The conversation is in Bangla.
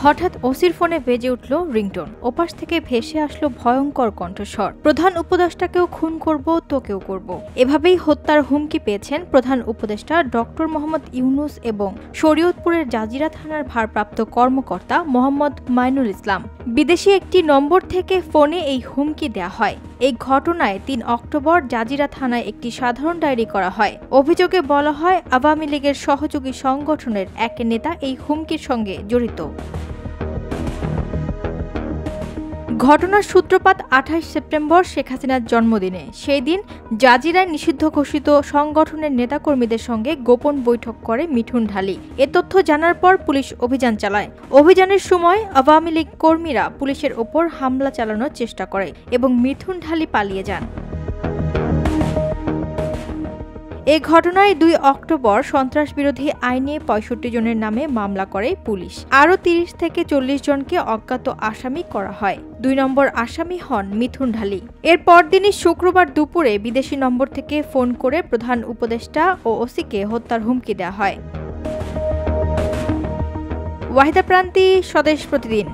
হঠাৎ ওসির ফোনে বেজে উঠল রিংটোন। ওপাশ থেকে ভেসে আসলো ভয়ঙ্কর কণ্ঠস্বর, প্রধান উপদেষ্টাকেও খুন করব, তোকেও করব। এভাবেই হত্যার হুমকি পেয়েছেন প্রধান উপদেষ্টা ডক্টর মোহাম্মদ ইউনুস এবং শরীয়তপুরের জাজিরা থানার ভারপ্রাপ্ত কর্মকর্তা মোহাম্মদ মাইনুল ইসলাম। বিদেশি একটি নম্বর থেকে ফোনে এই হুমকি দেয়া হয়। এই ঘটনায় ৩ অক্টোবর জাজিরা থানায় একটি সাধারণ ডায়েরি করা হয়। অভিযোগে বলা হয়, আওয়ামী লীগের সহযোগী সংগঠনের এক নেতা এই হুমকির সঙ্গে জড়িত। ঘটনার সূত্রপাত ২৮ সেপ্টেম্বর শেখ হাসিনার জন্মদিনে। সেই দিন জাজিরায় নিষিদ্ধ ঘোষিত সংগঠনের নেতাকর্মীদের সঙ্গে গোপন বৈঠক করে মিঠুন ঢালী। এ তথ্য জানার পর পুলিশ অভিযান চালায়। অভিযানের সময় আওয়ামী লীগ কর্মীরা পুলিশের ওপর হামলা চালানোর চেষ্টা করে এবং মিঠুন ঢালী পালিয়ে যান। এ ঘটনায় ২ অক্টোবর সন্ত্রাসবিরোধী আইনে ৬৫ জনের নামে মামলা করে পুলিশ। আরও ৩০ থেকে ৪০ জনকে অজ্ঞাত আসামি করা হয়। ২ নম্বর আসামি হন মিঠুন ঢালী। এর পরদিনই শুক্রবার দুপুরে বিদেশি নম্বর থেকে ফোন করে প্রধান উপদেষ্টা ও ওসিকে হত্যার হুমকি দেওয়া হয়। ওয়াহিদা প্রান্তি, স্বদেশ প্রতিদিন।